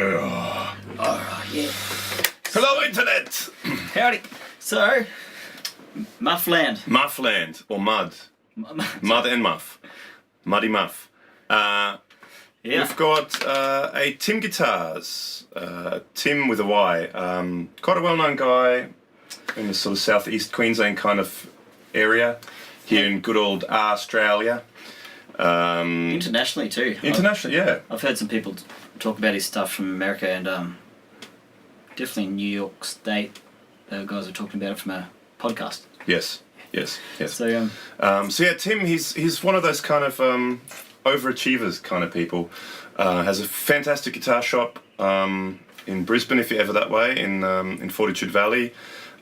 Yeah. Oh, yeah. Hello, Internet! Howdy. So, Muffland. Muffland, or Mud. Mud and Muff. Muddy Muff. Yeah. We've got a Tim Guitars. Tim with a Y. Quite a well-known guy in the sort of southeast Queensland kind of area. Here in good old Australia. Internationally too. Internationally, yeah. I've heard some people talk about his stuff from America and definitely New York State. Guys are talking about it from a podcast. Yes. So Yeah, Tim, he's one of those kind of overachievers kind of people. Has a fantastic guitar shop in Brisbane, if you're ever that way, in Fortitude Valley.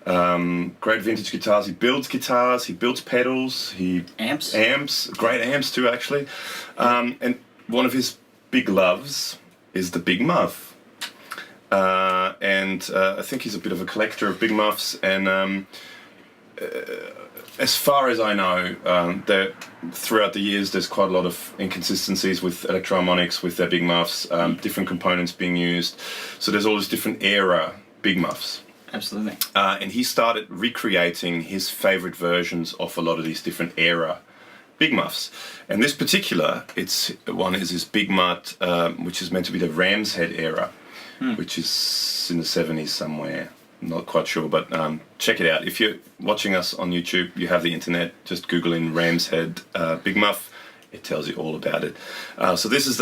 Great vintage guitars. He builds guitars. He builds pedals. Amps. Great amps too, actually. And one of his big loves is the Big Muff. And I think he's a bit of a collector of Big Muffs. And as far as I know, throughout the years, there's quite a lot of inconsistencies with electro-harmonics with their Big Muffs, different components being used. So there's all these different era Big Muffs. absolutely. And he started recreating his favourite versions of a lot of these different era Big Muffs. And this particular, one is his Big Mutt, which is meant to be the Ramhead era, which is in the 70s somewhere. I'm not quite sure, but check it out. If you're watching us on YouTube, you have the internet, just Google in Ramhead Big Muff. It tells you all about it. So this is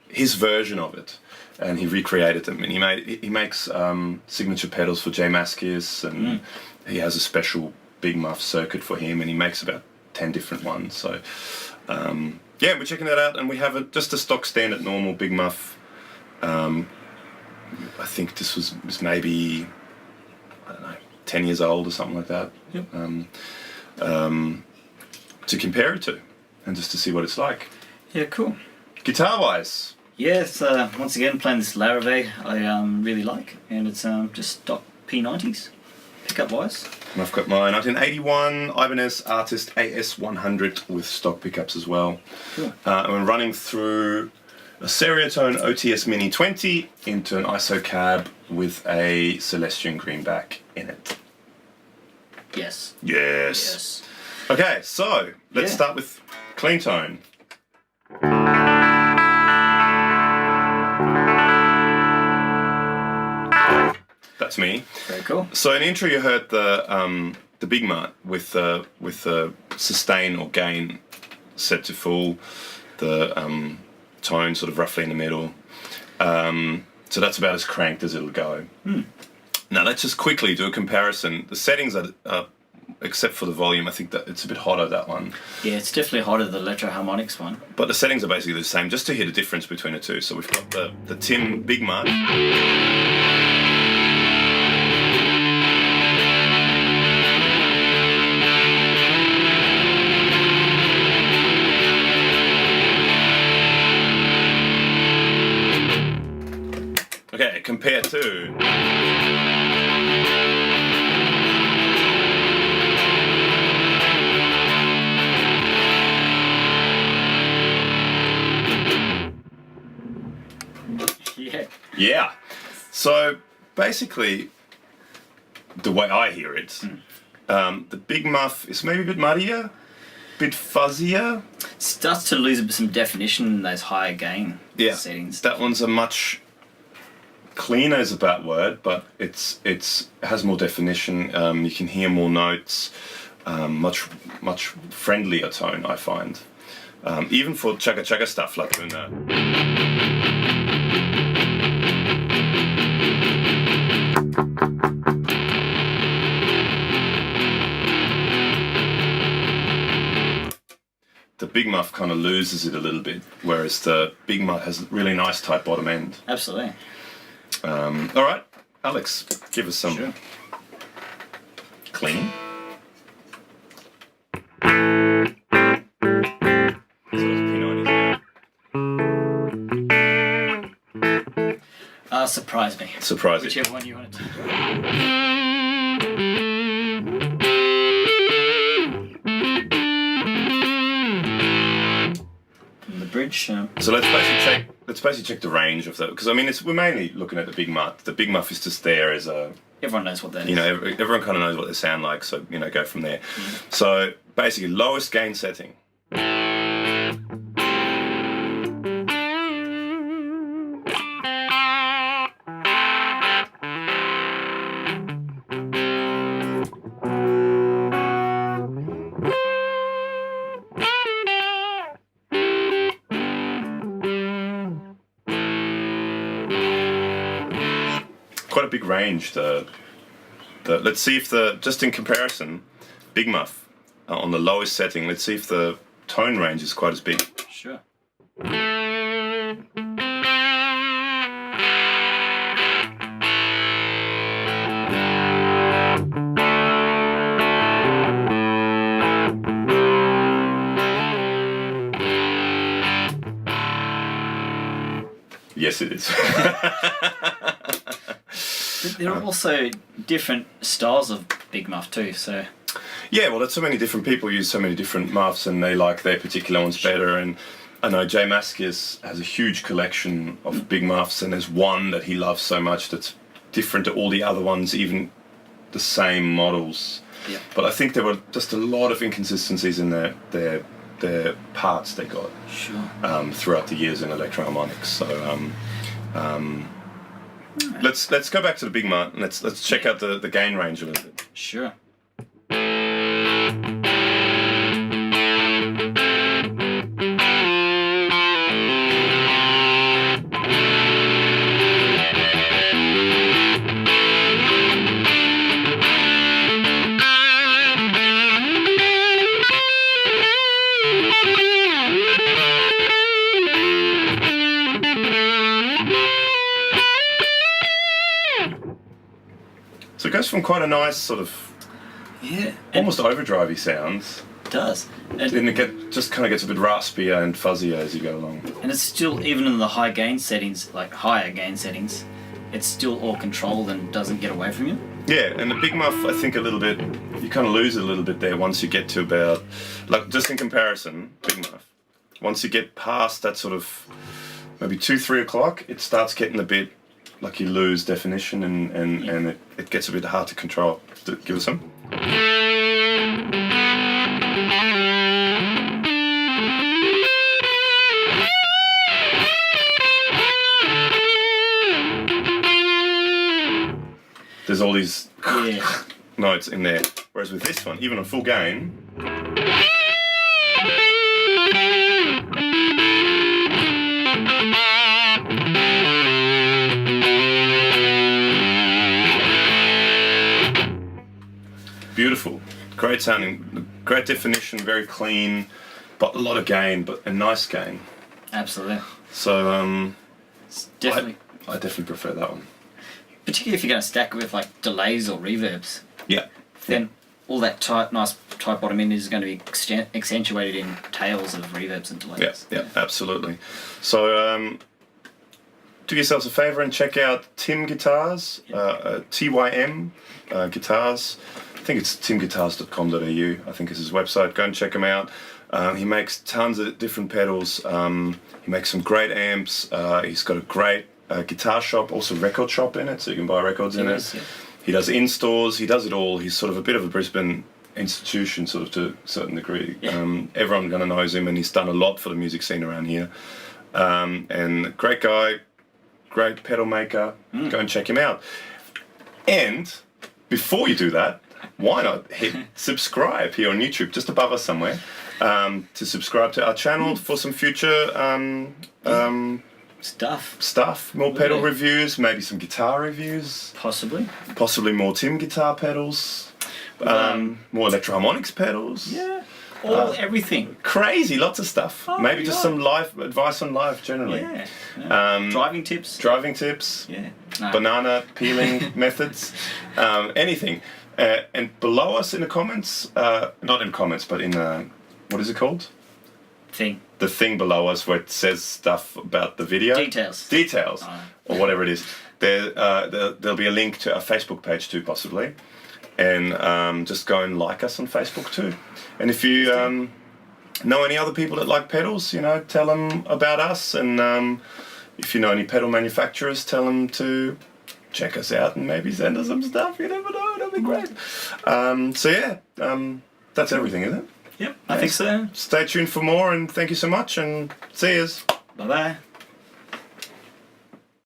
his version of it. And he recreated them, and he makes signature pedals for Jay Mascis, and he has a special Big Muff circuit for him, and he makes about 10 different ones. So yeah, we're checking that out, and we have just a stock standard normal Big Muff. I think this was maybe, I don't know, 10 years old or something like that. Yep. To compare it to, and just to see what it's like. Yeah, cool. Guitar wise. Yes, once again playing this Larrivee I really like, and it's just stock P90s, pickup wise. And I've got my 1981 Ibanez Artist AS100 with stock pickups as well. Cool. And we're running through a Stereotone OTS Mini 20 into an ISO cab with a Celestion greenback in it. Yes. Okay, so let's start with clean tone. That's me. Very cool. So in the intro you heard the Big Mutt with the sustain or gain set to full, the tone sort of roughly in the middle. So that's about as cranked as it'll go. Now let's just quickly do a comparison. The settings are except for the volume, I think that it's a bit hotter, that one. Yeah, it's definitely hotter than the Electro Harmonics one. But the settings are basically the same, just to hear the difference between the two. So we've got the Tim Big Mutt. Okay, compared to... Yeah. So basically, the way I hear it, the Big Muff is maybe a bit muddier, a bit fuzzier. Starts to lose some definition in those higher gain settings. That one's a much cleaner is a bad word, but it has more definition. You can hear more notes, much friendlier tone, I find. Even for chugga chugga stuff like doing that. The Big Muff kind of loses it a little bit, whereas the Big Mutt has a really nice tight bottom end. Absolutely. All right, Alex, give us some clean. Surprise me. Surprise me. Whichever one you want to do. bridge. So let's basically check the range of that, because I mean we're mainly looking at the big muff. The big muff is just there as a, Everyone knows what that is. you know, everyone kind of knows what they sound like, so you know, go from there. So basically, lowest gain setting. Quite a big range. Let's see if just in comparison, big muff on the lowest setting. Let's see if the tone range is quite as big. Sure. Yes, it is. There are also different styles of big muff too, so... Yeah, well, there's so many different people use so many different muffs, and they like their particular ones better. And I know Jay Maskias has a huge collection of big muffs, and there's one that he loves so much that's different to all the other ones, even the same models. Yeah. But I think there were just a lot of inconsistencies in their parts they got throughout the years in electroharmonics. So let's go back to the big muff and let's check out the gain range a little bit. Sure. So it goes from quite a nice sort of almost overdrivey sounds. It does. And it just kind of gets a bit raspier and fuzzier as you go along. And it's still, even in the high gain settings, like higher gain settings, it's still all controlled and doesn't get away from you. Yeah, and the big muff, I think a little bit, you kind of lose it a little bit there once you get to about, like just in comparison, big muff. Once you get past that sort of maybe 2-3 o'clock, it starts getting a bit like you lose definition and it gets a bit hard to control. Give us some. There's all these notes in there. Whereas with this one, even on full gain, beautiful, great sounding, great definition, very clean, but a lot of gain, but a nice gain. Absolutely. So It's definitely... I definitely prefer that one. Particularly if you're going to stack it with like delays or reverbs. Yeah. Then all that nice tight bottom end is going to be accentuated in tails of reverbs and delays. Yeah, absolutely. So do yourselves a favour and check out Tim Guitars, TYM Guitars. I think it's timguitars.com.au, I think is his website. Go and check him out. He makes tons of different pedals. He makes some great amps. He's got a great guitar shop, also record shop in it, so you can buy records in it. Yeah. He does in-stores, he does it all. He's sort of a bit of a Brisbane institution, sort of to a certain degree. Yeah. Everyone kind of knows him, and he's done a lot for the music scene around here. And great guy, great pedal maker. Go and check him out. And before you do that, why not hit subscribe here on YouTube, just above us somewhere, to subscribe to our channel for some future stuff, more pedal reviews, maybe some guitar reviews, possibly more Tim guitar pedals, more electroharmonics pedals, everything crazy, lots of stuff. Maybe just some live advice on live generally. Driving tips, banana peeling methods, anything. And below us in the comments, not in comments, but in what is it called? The thing below us where it says stuff about the video. Details, or whatever it is. There'll be a link to our Facebook page too, possibly. And just go and like us on Facebook too. And if you know any other people that like pedals, tell them about us. And if you know any pedal manufacturers, tell them to check us out and maybe send us some stuff. You never know, that'd be great. That's everything, isn't it? Yep, I think so. Stay tuned for more, and thank you so much, and see yous. Bye-bye.